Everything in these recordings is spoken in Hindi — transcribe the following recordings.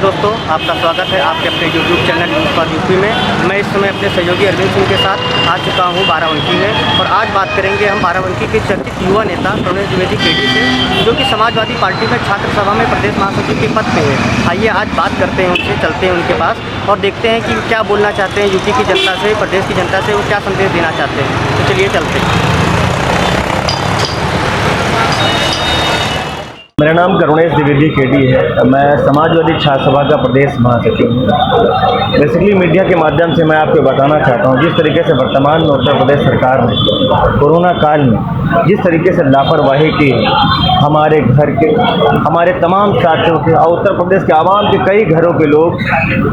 हिंद दोस्तों, आपका स्वागत है आपके अपने YouTube channel news for UP में। मैं इस समय अपने सहयोगी अरविंद सिंह के साथ आ चुका हूं बाराबंकी में और आज बात करेंगे हम बाराबंकी के चर्चित युवा नेता प्रणय द्विवेदी केडी से, जो कि समाजवादी पार्टी में छात्र सभा में प्रदेश महासचिव के पद पे है। आइए आज बात करते हैं उनसे, चलते हैं उनके पास और देखते हैं कि क्या बोलना चाहते हैं यूपी की जनता से, प्रदेश की जनता से, वो क्या संदेश देना चाहते हैं। तो चलिए चलते हैं। मेरा नाम करुणेश द्विवेदी केडी है। मैं समाजवादी छात्र सभा का प्रदेश महासचिव हूँ। बेसिकली मीडिया के माध्यम से मैं आपको बताना चाहता हूँ, जिस तरीके से वर्तमान में उत्तर प्रदेश सरकार ने कोरोना काल में जिस तरीके से लापरवाही की हमारे घर के, हमारे तमाम साथियों के और उत्तर प्रदेश के आवाम के कई घरों के लोग,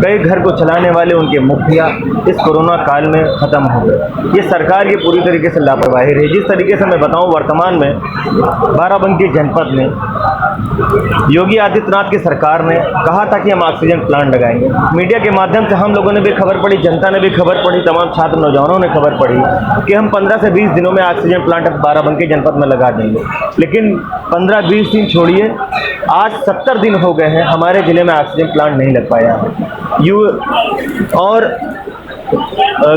कई घर को चलाने वाले उनके मुखिया इस कोरोना काल में ख़त्म हो गए। ये सरकार की पूरी तरीके से लापरवाही रही। जिस तरीके से मैं बताऊँ, वर्तमान में बाराबंकी जनपद में योगी आदित्यनाथ की सरकार ने कहा था कि हम ऑक्सीजन प्लांट लगाएंगे। मीडिया के माध्यम से हम लोगों ने भी खबर पड़ी, जनता ने भी खबर पड़ी, तमाम छात्र नौजवानों ने खबर पड़ी कि हम 15 से 20 दिनों में ऑक्सीजन प्लांट बाराबंकी जनपद में लगा देंगे। लेकिन 15-20 दिन छोड़िए, आज 70 दिन हो गए हैं, हमारे ज़िले में ऑक्सीजन प्लांट नहीं लग पाया है। और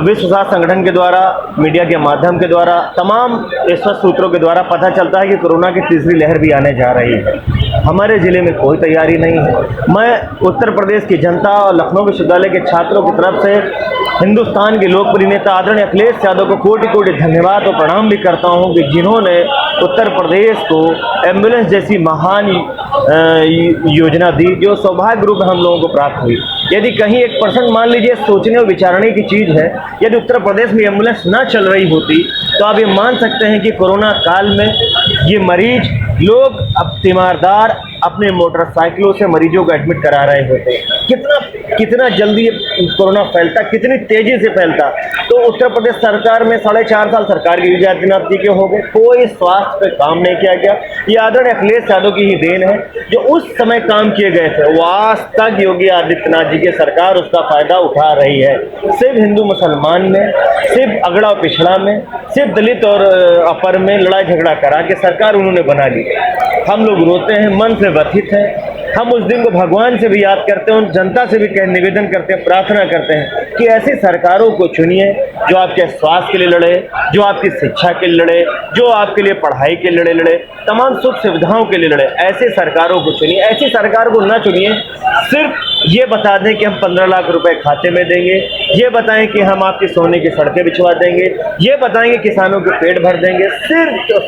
विश्व स्वास्थ्य संगठन के द्वारा, मीडिया के माध्यम के द्वारा, तमाम स्वस्थ सूत्रों के द्वारा पता चलता है कि कोरोना की तीसरी लहर भी आने जा रही है। हमारे ज़िले में कोई तैयारी नहीं है। मैं उत्तर प्रदेश की जनता और लखनऊ विश्वविद्यालय के छात्रों की तरफ से हिंदुस्तान के लोकप्रिय नेता आदरणीय अखिलेश यादव को कोटि कोटि धन्यवाद और प्रणाम भी करता हूं कि जिन्होंने उत्तर प्रदेश को एम्बुलेंस जैसी महान योजना दी, जो सौभाग्य रूप में हम लोगों को प्राप्त हुई। यदि कहीं 1% मान लीजिए सोचने और विचारने की चीज़ है, यदि उत्तर प्रदेश में एम्बुलेंस ना चल रही होती तो आप ये मान सकते हैं कि कोरोना काल में ये मरीज लोग अब तीमारदार अपने मोटरसाइकिलों से मरीजों को एडमिट करा रहे होते। कितना जल्दी ये कोरोना फैलता, कितनी तेजी से फैलता। तो उत्तर प्रदेश सरकार में 4.5 साल सरकार की योगी आदित्यनाथ जी के हो गए, कोई स्वास्थ्य पे काम नहीं किया गया। ये आदरणीय अखिलेश यादव की ही देन है, जो उस समय काम किए गए थे वो आज तक योगी आदित्यनाथ जी की सरकार उसका फायदा उठा रही है। सिर्फ हिंदू मुसलमान में, सिर्फ अगड़ा और पिछड़ा में, सिर्फ दलित और अपर में लड़ाई झगड़ा करा के सरकार उन्होंने बना ली। हम लोग रोते हैं, मन से व्यथित हैं। हम उस दिन को भगवान से भी याद करते हैं, उन जनता से भी निवेदन करते हैं, प्रार्थना करते हैं कि ऐसी सरकारों को चुनिए जो आपके स्वास्थ्य के लिए लड़े, जो आपकी शिक्षा के लिए लड़े, जो आपके लिए पढ़ाई के लिए लड़े, तमाम सुख सुविधाओं के लिए लड़े। ऐसी सरकारों को चुनिए। ऐसी सरकार को ना चुनिए सिर्फ ये बता दें कि हम 15 लाख रुपए खाते में देंगे, ये बताएं कि हम आपकी सोने की सड़कें बिछवा देंगे, ये बताएंगे किसानों के पेट भर देंगे।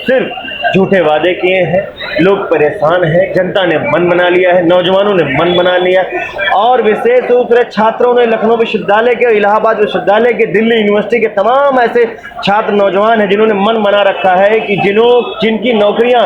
सिर्फ झूठे वादे किए हैं, लोग परेशान हैं, जनता ने मन बना लिया है, नौजवानों ने मन बना लिया और विशेष रूप से छात्रों ने लखनऊ विश्वविद्यालय के, इलाहाबाद विश्वविद्यालय के, दिल्ली यूनिवर्सिटी के तमाम ऐसे छात्र नौजवान हैं जिन्होंने मन बना रखा है कि जिनकी नौकरियां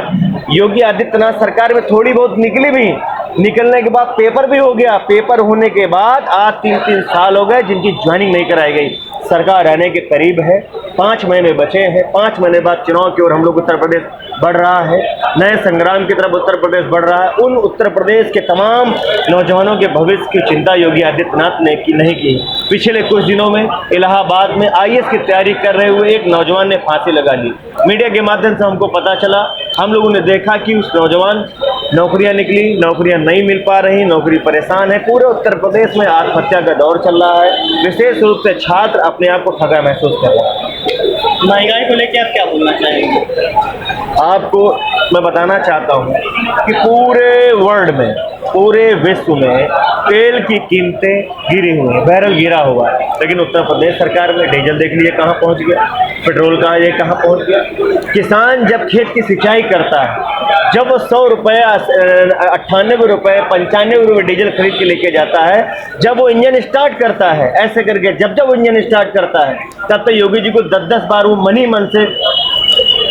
योगी आदित्यनाथ सरकार में थोड़ी बहुत निकली भी, निकलने के बाद पेपर भी हो गया, पेपर होने के बाद आज 3 साल हो गए जिनकी ज्वाइनिंग नहीं कराई गई। सरकार आने के करीब है, 5 महीने बचे हैं। 5 महीने बाद चुनाव की ओर हम लोग उत्तर प्रदेश बढ़ रहा है, नए संग्राम की तरफ उत्तर प्रदेश बढ़ रहा है। उन उत्तर प्रदेश के तमाम नौजवानों के भविष्य की चिंता योगी आदित्यनाथ ने नहीं की। पिछले कुछ दिनों में इलाहाबाद में IAS की तैयारी कर रहे हुए एक नौजवान ने फांसी लगा ली। मीडिया के माध्यम से हमको पता चला, हम लोगों ने देखा कि उस नौजवान नौकरियां निकली, नौकरियां नहीं मिल पा रही, नौकरी परेशान है। पूरे उत्तर प्रदेश में आत्महत्या का दौर चल रहा है। विशेष रूप से छात्र अपने आप को ठगा महसूस कर रहा है। महंगाई को लेकर आप क्या बोलना चाहेंगे? आपको मैं बताना चाहता हूँ कि पूरे वर्ल्ड में, पूरे विश्व में तेल की कीमतें गिरी हुई हैं, बैरल गिरा हुआ है। लेकिन उत्तर प्रदेश सरकार में डीजल देख लीजिए कहाँ पहुँच गया, पेट्रोल कहाँ पहुँच गया। किसान जब खेत की सिंचाई करता है, जब वो 100 रुपये, 98 रुपये, 95 रुपये डीजल खरीद के लेके जाता है, जब वो इंजन स्टार्ट करता है, ऐसे करके जब वो इंजन स्टार्ट करता है, तब तक योगी जी को 10-10 बार वो मन से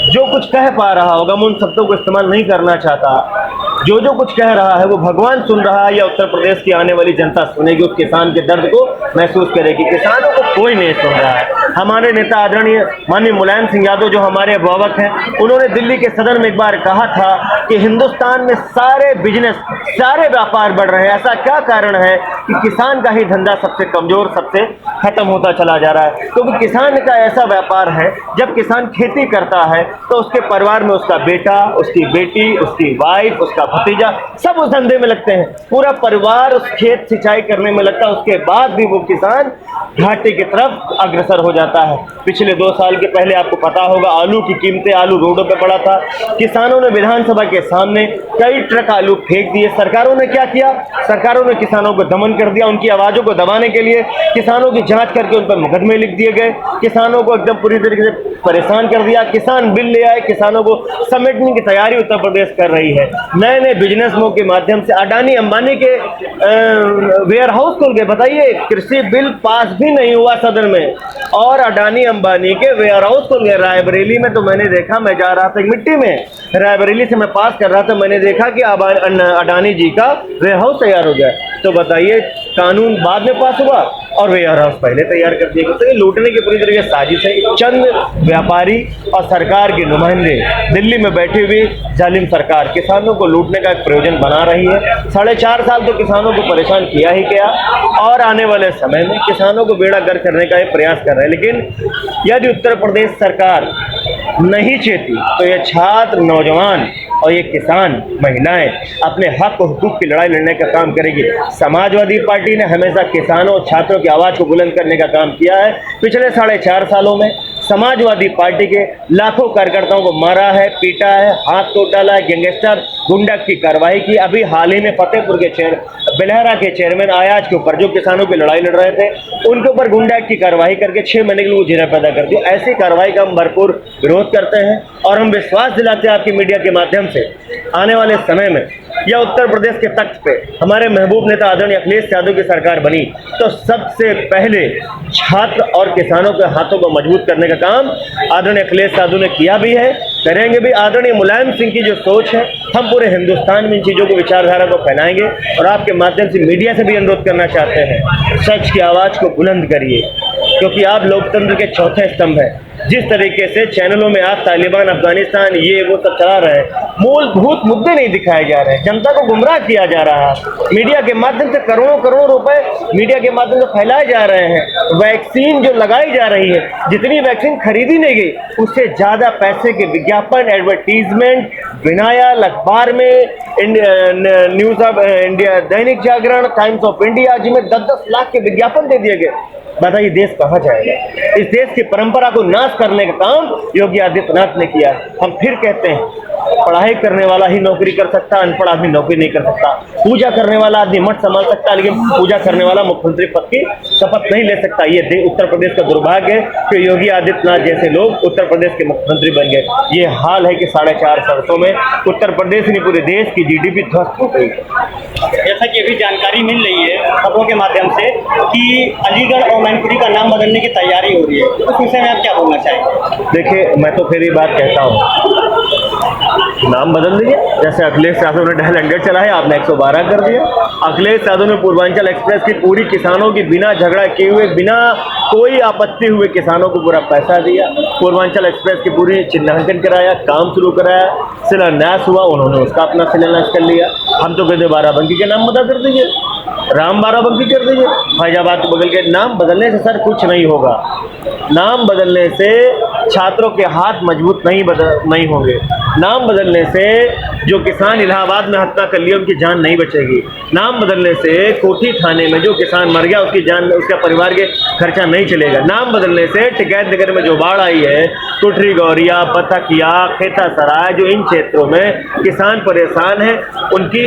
जो कुछ कह पा रहा होगा, मैं उन शब्दों को इस्तेमाल नहीं करना चाहता। जो कुछ कह रहा है वो भगवान सुन रहा है या उत्तर प्रदेश की आने वाली जनता सुनेगी, उस किसान के दर्द को महसूस करेगी। किसानों को कोई नहीं सुन रहा है। हमारे नेता आदरणीय माननीय मुलायम सिंह यादव जो हमारे अभिभावक हैं, उन्होंने दिल्ली के सदन में एक बार कहा था कि हिंदुस्तान में सारे बिजनेस, सारे व्यापार बढ़ रहे हैं। ऐसा क्या कारण है कि किसान का ही धंधा सबसे कमजोर, सबसे खत्म होता चला जा रहा है। क्योंकि किसान का ऐसा व्यापार है, जब किसान खेती करता है तो उसके परिवार में उसका बेटा, उसकी बेटी, उसकी वाइफ, उसका भतीजा सब उस धंधे में लगते हैं। पूरा परिवार उस खेत सिंचाई करने में लगता है। उसके बाद भी वो किसान घाटे की तरफ अग्रसर हो जाता है। पिछले 2 साल के पहले आपको पता होगा, आलू की कीमतें, आलू रोडों पे पड़ा था। किसानों ने विधानसभा के सामने कई ट्रक आलू फेंक दिए। सरकारों ने क्या किया? सरकारों ने किसानों को दमन कर दिया। उनकी आवाजों को दबाने के लिए किसानों की जांच करके उन पर मुकदमे लिख दिए गए। किसानों को एकदम पूरी तरीके से परेशान कर दिया। किसान बिल ले आए, किसानों को समेटने की तैयारी उत्तर प्रदेश कर रही है। नए नए बिजनेस मोड के माध्यम से अडानी अंबानी के वेयर हाउस खोल गए। बताइए, कृषि बिल पास भी नहीं हुआ सदन में और अडानी अंबानी के वेयर हाउस खोल गए। रायबरेली में तो मैंने देखा, मैं जा रहा था एक मिट्टी में, रायबरेली से मैं पास कर रहा था, मैंने देखा कि अडानी जी का वेयर हाउस तैयार हो गया। तो बताइए, कानून बाद में पास हुआ और वेयर हाउस पहले तैयार कर दिया गया। तो ये लूटने की पूरी तरीके से साजिश है। चंद व्यापारी और सरकार के नुमाइंदे, दिल्ली में बैठी हुई जालिम सरकार किसानों को लूटने का एक प्रयोजन बना रही है। 4.5 साल तो किसानों को परेशान किया ही किया और आने वाले समय में किसानों को बेड़ा गर्क करने का एक प्रयास कर रहे हैं। लेकिन यदि उत्तर प्रदेश सरकार नहीं चेती तो ये छात्र, नौजवान और ये किसान, महिलाएं अपने हक और हुकूक की लड़ाई लड़ने का काम करेगी। समाजवादी पार्टी ने हमेशा किसानों और छात्रों की आवाज को बुलंद करने का काम किया है। पिछले 4.5 सालों में समाजवादी पार्टी के लाखों कार्यकर्ताओं को मारा है, पीटा है, हाथ तोड़ डाला है, गैंगस्टर गुंडा की कार्रवाई की। अभी हाल ही में फतेहपुर के बेलहरा के चेयरमैन आयाज के ऊपर, जो किसानों की लड़ाई लड़ रहे थे, उनके ऊपर गुंडा की कार्रवाई करके 6 महीने के लिए जेल पैदा कर दी। ऐसी कार्रवाई का हम भरपूर विरोध करते हैं और हम विश्वास दिलाते हैं आपकी मीडिया के माध्यम से, आने वाले समय में या उत्तर प्रदेश के तख्त पे हमारे महबूब नेता आदरणीय अखिलेश यादव की सरकार बनी तो सबसे पहले छात्र और किसानों के हाथों को मजबूत करने का काम आदरणीय अखिलेश यादव ने किया भी है, करेंगे भी। आदरणीय मुलायम सिंह की जो सोच है, हम पूरे हिंदुस्तान में इन चीज़ों को, विचारधारा को फैलाएंगे और आपके माध्यम से मीडिया से भी अनुरोध करना चाहते हैं, सच की आवाज़ को बुलंद करिए, क्योंकि आप लोकतंत्र के चौथे स्तंभ हैं। जिस तरीके से चैनलों में आप तालिबान, अफगानिस्तान, ये वो सब चला रहे हैं, मूलभूत मुद्दे नहीं दिखाए जा रहे हैं, जनता को गुमराह किया जा रहा है। मीडिया के माध्यम से करोड़ों करोड़ों रुपए मीडिया के माध्यम से फैलाए जा रहे हैं। वैक्सीन जो लगाई जा रही है, जितनी वैक्सीन खरीदी नहीं गई, उससे ज्यादा पैसे के विज्ञापन, एडवर्टीजमेंट विनायल अखबार में, news of India, Dainik Jagran, times of India, जिनमें 10-10 लाख के विज्ञापन दे दिए गए। बताइए, देश कहाँ जाएगा? इस देश की परंपरा को नाश करने का काम योगी आदित्यनाथ ने किया। हम फिर कहते हैं, पढ़ाई करने वाला ही नौकरी कर सकता, अनपढ़ आदमी नौकरी नहीं कर सकता। पूजा करने वाला आदमी मठ संभाल सकता, लेकिन पूजा करने वाला मुख्यमंत्री पद की शपथ नहीं ले सकता। ये उत्तर प्रदेश का दुर्भाग्य है कि योगी आदित्यनाथ जैसे लोग उत्तर प्रदेश के मुख्यमंत्री बन गए। ये हाल है कि 4.5 वर्षों में उत्तर प्रदेश ने पूरे देश की GDP ध्वस्त हो गई। जैसा कि अभी जानकारी मिल रही है खबरों के माध्यम से कि अलीगढ़ और मैनपुरी का नाम बदलने की तैयारी हो रही है, उस विषय में आप क्या बोलना चाहेंगे? देखिए, मैं तो फिर ये बात कहता हूँ, नाम बदल दीजिए। जैसे अखिलेश यादव ने डायल 100 चलाया, आपने 112 कर दिया। अखिलेश यादव ने पूर्वांचल एक्सप्रेस की पूरी किसानों की बिना झगड़ा किए हुए, बिना कोई आपत्ति हुए किसानों को पूरा पैसा दिया। पूर्वांचल एक्सप्रेस की पूरी चिन्हांकन कराया, काम शुरू कराया, शिलान्यास हुआ, उन्होंने उसका अपना शिलान्यास कर लिया। हम तो कहते बाराबंकी के नाम बदल कर दीजिए, राम बाराबंकी कर दीजिए। फैजाबाद को बदल के नाम बदलने से सर कुछ नहीं होगा। नाम बदलने से छात्रों के हाथ मजबूत नहीं होंगे। नाम बदलने से जो किसान इलाहाबाद में हत्या कर लिया, उनकी जान नहीं बचेगी। नाम बदलने से कोठी थाने में जो किसान मर गया, उसकी जान, उसका परिवार के खर्चा नहीं चलेगा। नाम बदलने से टिकैत नगर में जो बाढ़ आई है, कुटरी गौरिया, बतकिया, खेता सराय, जो इन क्षेत्रों में किसान परेशान है,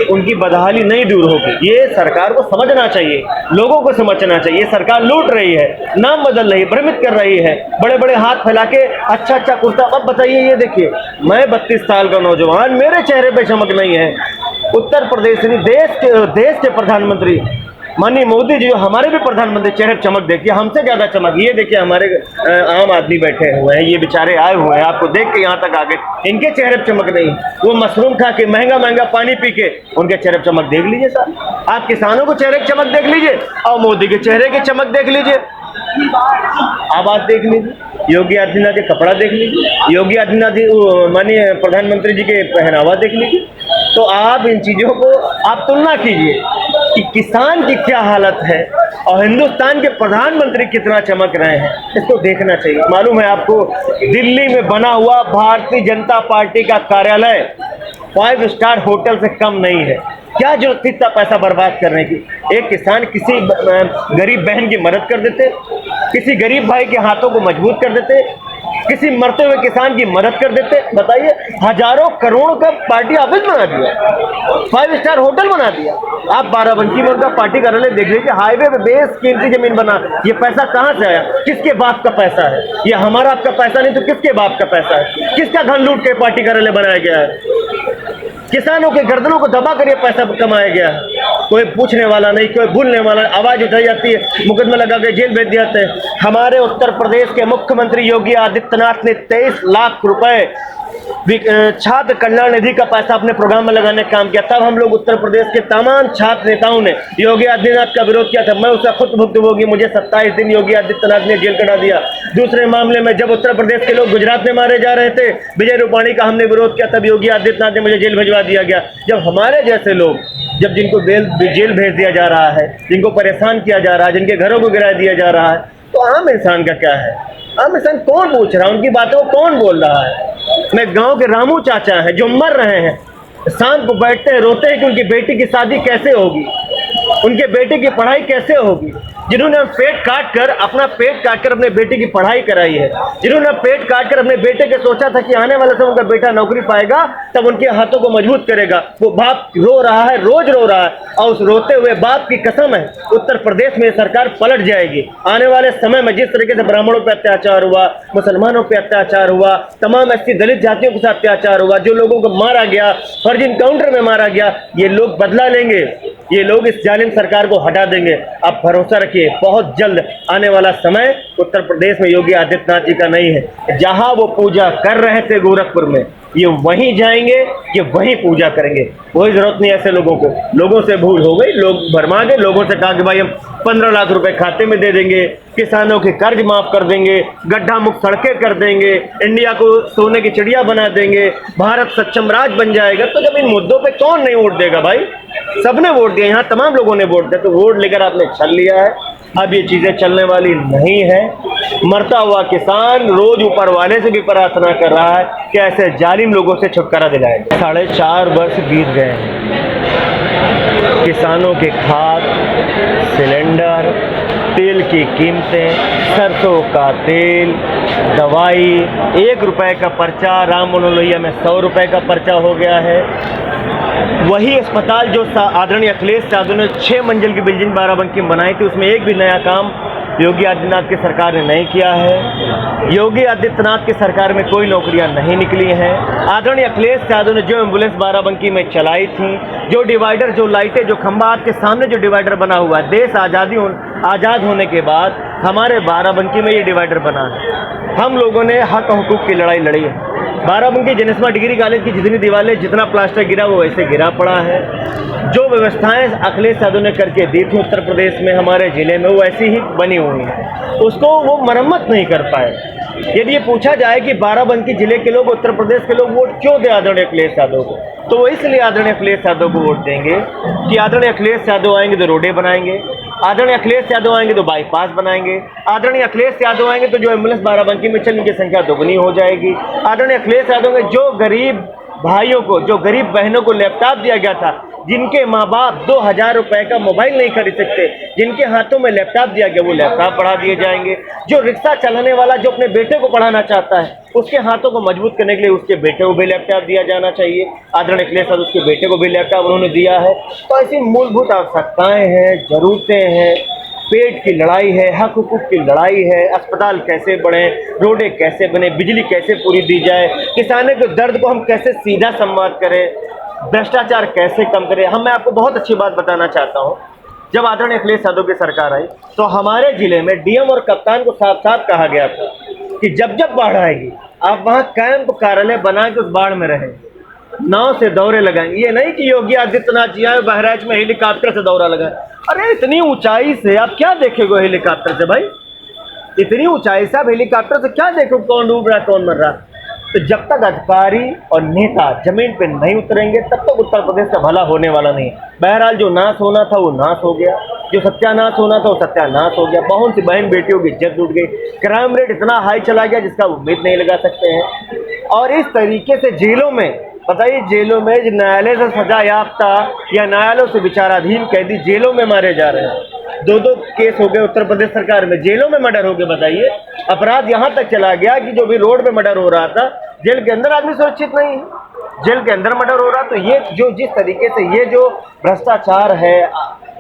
उनकी बदहाली नहीं दूर होगी। ये सरकार को समझना चाहिए, लोगों को समझना चाहिए। सरकार लूट रही है, नाम बदल रही है, भ्रमित कर रही है, बड़े बड़े हाथ फैला के अच्छा कुर्ता। अब बताइए, ये देखिए, मैं 32 साल का नौजवान, मेरे चेहरे पे चमक नहीं है। उत्तर प्रदेश ने देश के प्रधानमंत्री माननीय मोदी जी, जो हमारे भी प्रधानमंत्री, चेहरे पर चमक देखिए, हमसे ज्यादा चमक। ये देखिए, हमारे आम आदमी बैठे हुए हैं, ये बेचारे आए हुए हैं, आपको देख के यहाँ तक आ गए, इनके चेहरे पर चमक नहीं। वो मशरूम खा के, महंगा पानी पी के, उनके चेहरे पर चमक देख लीजिए सर। आप किसानों को चेहरे की चमक देख लीजिए और मोदी के चेहरे की चमक देख लीजिए। अब आप देख लीजिए, योगी आदित्यनाथ के कपड़ा देख लीजिए, योगी आदित्यनाथ माननीय प्रधानमंत्री जी के पहनावा देख लीजिए। तो आप इन चीजों को आप तुलना कीजिए कि किसान की क्या हालत है और हिंदुस्तान के प्रधानमंत्री कितना चमक रहे हैं, इसको देखना चाहिए। मालूम है आपको, दिल्ली में बना हुआ भारतीय जनता पार्टी का कार्यालय 5 स्टार होटल से कम नहीं है। क्या जरूरत थी इतना पैसा बर्बाद करने की? एक किसान किसी गरीब बहन की मदद कर देते, किसी गरीब भाई के हाथों को मजबूत कर देते, किसी मरते हुए किसान की मदद कर देते। बताइए, हजारों करोड़ का पार्टी ऑफिस बना दिया, 5 स्टार होटल बना दिया। आप बाराबंकी में उनका पार्टी कार्यालय देख लीजिए, हाईवे पे बेसकीमती जमीन बना। ये पैसा कहां से आया? किसके बाप का पैसा है? ये हमारा आपका पैसा नहीं तो किसके बाप का पैसा है? किसका धन लूट के पार्टी कार्यालय बनाया गया है? किसानों के गर्दनों को दबा कर ये पैसा कमाया गया है। कोई पूछने वाला नहीं, कोई भूलने वाला, आवाज उठाई जाती है, मुकदमा लगा के जेल भेज दिया जाता है। हमारे उत्तर प्रदेश के मुख्यमंत्री योगी आदित्यनाथ ने 23 लाख रुपए छात्र कल्याण निधि का पैसा अपने प्रोग्राम में लगाने का काम किया। तब हम लोग उत्तर प्रदेश के तमाम छात्र नेताओं ने योगी आदित्यनाथ का विरोध किया था। मैं उसका खुद भुक्तभोगी, मुझे 27 दिन योगी आदित्यनाथ ने जेल कटा दिया। दूसरे मामले में जब उत्तर प्रदेश के लोग गुजरात में मारे जा रहे थे, विजय रूपाणी का हमने विरोध किया, तब योगी आदित्यनाथ ने मुझे जेल भिजवा दिया गया। जब हमारे जैसे लोग, जब जिनको जेल भेज दिया जा रहा है, जिनको परेशान किया जा रहा है, जिनके घरों को गिरा दिया जा रहा है, तो आम इंसान का क्या है? आम इंसान कौन पूछ रहा है? उनकी बातों को कौन बोल रहा है? मैं गांव के रामू चाचा हैं जो मर रहे हैं, शाम को बैठते हैं, रोते हैं कि उनकी बेटी की शादी कैसे होगी, उनके बेटे की पढ़ाई कैसे होगी। जिन्होंने अपना पेट काट कर अपने बेटे की पढ़ाई कराई है, जिन्होंने पेट काट कर अपने बेटे के सोचा था कि आने वाले समय उनका बेटा नौकरी पाएगा, तब उनके हाथों को मजबूत करेगा, वो बाप रो रहा है, रोज रो रहा है। और उस रोते हुए बाप की कसम है, उत्तर प्रदेश में सरकार पलट जाएगी। आने वाले समय में जिस तरीके से ब्राह्मणों पर अत्याचार हुआ, मुसलमानों पर अत्याचार हुआ, तमाम ऐसी दलित जातियों के साथ अत्याचार हुआ, जो लोगों को मारा गया, फर्जी इनकाउंटर में मारा गया, ये लोग बदला लेंगे। ये लोग इस जालिम सरकार को हटा देंगे। आप भरोसा रखिए, बहुत जल्द आने वाला समय उत्तर प्रदेश में योगी आदित्यनाथ जी का नहीं है। जहां वो पूजा कर रहे थे गोरखपुर में, ये वहीं जाएंगे, ये वहीं पूजा करेंगे। कोई जरूरत नहीं ऐसे लोगों को। लोगों से भूल हो गई, लोग भरमा गए। लोगों से कहा कि भाई हम 15 लाख रुपए खाते में दे देंगे, किसानों के कर्ज माफ कर देंगे, गड्ढा मुक्त सड़कें कर देंगे, इंडिया को सोने की चिड़िया बना देंगे, भारत सक्षम राज्य बन जाएगा। तो जब इन मुद्दों पे कौन नहीं वोट देगा भाई? सबने वोट दिया, यहाँ तमाम लोगों ने वोट दिया। तो वोट लेकर आपने छल लिया है। अब ये चीजें चलने वाली नहीं है। मरता हुआ किसान रोज ऊपर वाले से भी प्रार्थना कर रहा है कि ऐसे जालिम लोगों से छुटकारा दिलाएगा। 4.5 वर्ष बीत गए हैं। किसानों के खाद, सिलेंडर, तेल की कीमतें, सरसों का तेल, दवाई, 1 रुपए का पर्चा राम मनोलोहिया में 100 रुपए का पर्चा हो गया है। वही अस्पताल जो आदरणीय अखिलेश यादव ने 6 मंजिल की बिल्डिंग बाराबंकी में बनाई थी, उसमें एक भी नया काम योगी आदित्यनाथ की सरकार ने नहीं किया है। योगी आदित्यनाथ की सरकार में कोई नौकरियां नहीं निकली हैं। आदरणीय अखिलेश यादव ने जो एम्बुलेंस बाराबंकी में चलाई थी, जो डिवाइडर, जो लाइटें, जो खंबा आपके सामने जो डिवाइडर बना हुआ है, देश आज़ाद होने के बाद हमारे बाराबंकी में ये डिवाइडर बना है। हम लोगों ने हक हुकूक की लड़ाई लड़ी है। बाराबंकी जनस्मा डिग्री कॉलेज की जितनी दीवारें, जितना प्लास्टर गिरा वो वैसे गिरा पड़ा है। जो व्यवस्थाएं अखिलेश यादव ने करके दी थी उत्तर प्रदेश में, हमारे ज़िले में, वो ऐसी ही बनी हुई हैं। उसको वो मरम्मत नहीं कर पाए। यदि ये पूछा जाए कि बाराबंकी जिले के लोग, उत्तर प्रदेश के लोग वोट क्यों दे आदरणीय अखिलेश यादव को, तो वो इसलिए आदरणीय अखिलेश यादव को वोट देंगे कि आदरणीय अखिलेश यादव आएंगे तो रोडें बनाएंगे, आदरणीय अखिलेश यादव आएंगे तो बाईपास बनाएंगे, आदरणीय अखिलेश यादव आएंगे तो जो एम्बुलेंस बाराबंकी में चल, उनकी संख्या दोगुनी हो जाएगी। आदरणीय अखिलेश यादव के जो गरीब भाइयों को, जो गरीब बहनों को लैपटॉप दिया गया था, जिनके माँ बाप 2000 रुपए का मोबाइल नहीं खरीद सकते, जिनके हाथों में लैपटॉप दिया गया, वो लैपटॉप बढ़ा दिए जाएंगे। जो रिक्शा चलाने वाला जो अपने बेटे को पढ़ाना चाहता है, उसके हाथों को मजबूत करने के लिए उसके बेटे को भी लैपटॉप दिया जाना चाहिए। आदरणीय अखिलेश यादव उसके बेटे को भी लैपटॉप उन्होंने दिया है। तो ऐसी मूलभूत आवश्यकताएं हैं, जरूरतें हैं, पेट की लड़ाई है, हक हुकूक की लड़ाई है। अस्पताल कैसे बढ़े, रोडें कैसे बने, बिजली कैसे पूरी दी जाए, किसानों के दर्द को हम कैसे सीधा संवाद करें, भ्रष्टाचार कैसे कम करें। मैं आपको बहुत अच्छी बात बताना चाहता हूँ। जब आदरणीय अखिलेश यादव की सरकार आई तो हमारे जिले में डीएम और कप्तान को साफ साफ कहा गया था कि जब जब बाढ़ आएगी आप वहाँ कैंप कार्यालय बना के उस बाढ़ में रहें, नाव से दौरे लगाएंगे। ये नहीं कि योगी आदित्यनाथ जी आए बहराइच में हेलीकॉप्टर से दौरा लगाए। अरे इतनी ऊंचाई से आप क्या देखेंगे हेलीकॉप्टर से भाई? इतनी ऊंचाई से आप हेलीकॉप्टर से क्या देखो, कौन डूब रहा है कौन मर रहा है? तो जब तक अधिकारी और नेता जमीन पे नहीं उतरेंगे तब तक उत्तर प्रदेश का भला होने वाला नहीं। बहरहाल जो नाश होना था वो नाश हो गया, जो सत्यानाश होना था वो सत्यानाश हो गया। बहुत सी बहन बेटियों की इज्जत उठ गई, क्राइम रेट इतना हाई चला गया जिसका उम्मीद नहीं लगा सकते हैं। और इस तरीके से जेलों में, बताइए जेलों में न्यायालय से सजा याफ्ता या न्यायालयों से विचाराधीन कैदी जेलों में मारे जा रहे हैं। 2-2 केस हो गए उत्तर प्रदेश सरकार में, जेलों में मर्डर हो गए। बताइए अपराध यहाँ तक चला गया कि जो भी रोड पे मर्डर हो रहा था, जेल के अंदर आदमी सुरक्षित नहीं है, जेल के अंदर मर्डर हो रहा। तो ये जो जिस तरीके से ये जो भ्रष्टाचार है,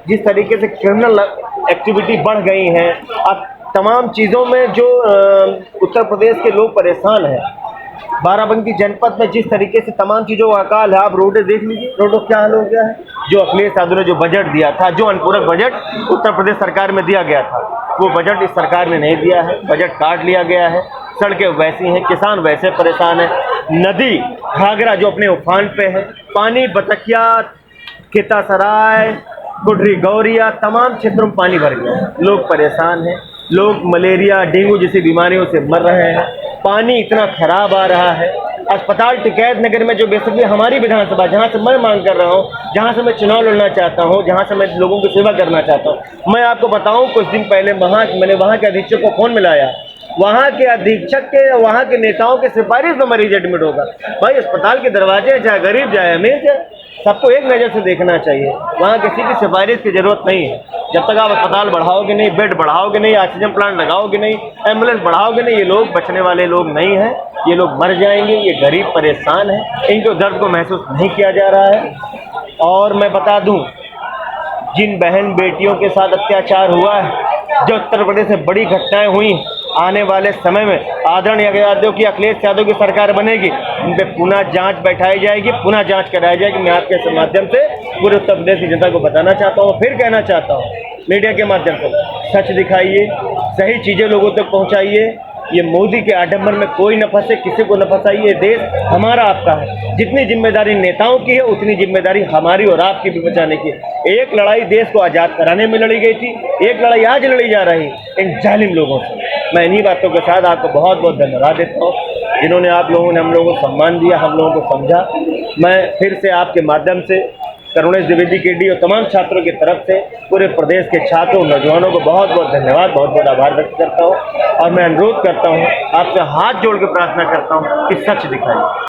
जिस तरीके से क्रिमिनल एक्टिविटी बढ़ गई है, अब तमाम चीज़ों में जो उत्तर प्रदेश के लोग परेशान हैं। बाराबंकी जनपद में जिस तरीके से तमाम चीज़ों का अकाल है, आप रोडें देख लीजिए, रोडों क्या हाल हो गया है। जो अखिलेश यादव ने जो बजट दिया था, जो अनुपूरक बजट उत्तर प्रदेश सरकार में दिया गया था, वो बजट इस सरकार ने नहीं दिया है, बजट काट लिया गया है। सड़कें वैसी हैं, किसान वैसे परेशान है। नदी घाघरा जो अपने उफान पे है, पानी बतकिया, कितासराय, कुटरी गौरिया, तमाम क्षेत्रों में पानी भर गया है। लोग परेशान हैं, लोग मलेरिया डेंगू जैसी बीमारियों से मर रहे हैं। पानी इतना खराब आ रहा है। अस्पताल टिकैत नगर में जो बेसिकली हमारी विधानसभा, जहाँ से मैं मांग कर रहा हूँ, जहाँ से मैं चुनाव लड़ना चाहता हूँ, जहाँ से मैं लोगों की सेवा करना चाहता हूँ, मैं आपको बताऊँ कुछ दिन पहले मैंने वहाँ के अधीक्षक को फोन मिलाया। वहाँ के अधीक्षक के, वहाँ के नेताओं के सिफारिश में मरीज एडमिट होगा। भाई अस्पताल के दरवाजे चाहे गरीब जाए अमीर जाए, सबको एक नज़र से देखना चाहिए। वहाँ किसी की सिफारिश की जरूरत नहीं है। जब तक आप अस्पताल बढ़ाओगे नहीं, बेड बढ़ाओगे नहीं, ऑक्सीजन प्लांट लगाओगे नहीं, एम्बुलेंस बढ़ाओगे नहीं, ये लोग बचने वाले लोग नहीं हैं। ये लोग मर जाएंगे। ये गरीब परेशान है, इनको दर्द को महसूस नहीं किया जा रहा है। और मैं बता दूं, जिन बहन बेटियों के साथ अत्याचार हुआ है, जो उत्तर प्रदेश में बड़ी घटनाएं हुई, आने वाले समय में आदरणीय यादव की, अखिलेश यादव की सरकार बनेगी, इन पे पुनः जांच बैठाई जाएगी, पुनः जांच कराई जाएगी। मैं आपके माध्यम से पूरे उत्तर प्रदेश की जनता को बताना चाहता हूँ, फिर कहना चाहता हूँ, मीडिया के माध्यम से सच दिखाइए, सही चीज़ें लोगों तक पहुँचाइए। ये मोदी के आडंबर में कोई न फंसे, किसी को न फंसाइए। ये देश हमारा आपका है। जितनी जिम्मेदारी नेताओं की है, उतनी जिम्मेदारी हमारी और आपकी भी बचाने की। एक लड़ाई देश को आज़ाद कराने में लड़ी गई थी, एक लड़ाई आज लड़ी जा रही इन जालिम लोगों से। मैं इन्हीं बातों के साथ आपको बहुत बहुत धन्यवाद देता हूँ, जिन्होंने आप लोगों ने हम लोगों को सम्मान दिया, हम लोगों को समझा। मैं फिर से आपके माध्यम से करुणेश द्विवेदी केडी और तमाम छात्रों की तरफ से पूरे प्रदेश के छात्रों, नौजवानों को बहुत बहुत धन्यवाद, बहुत बहुत आभार व्यक्त करता हूँ। और मैं अनुरोध करता हूँ, आपसे हाथ जोड़ के प्रार्थना करता हूँ कि सच दिखाइए।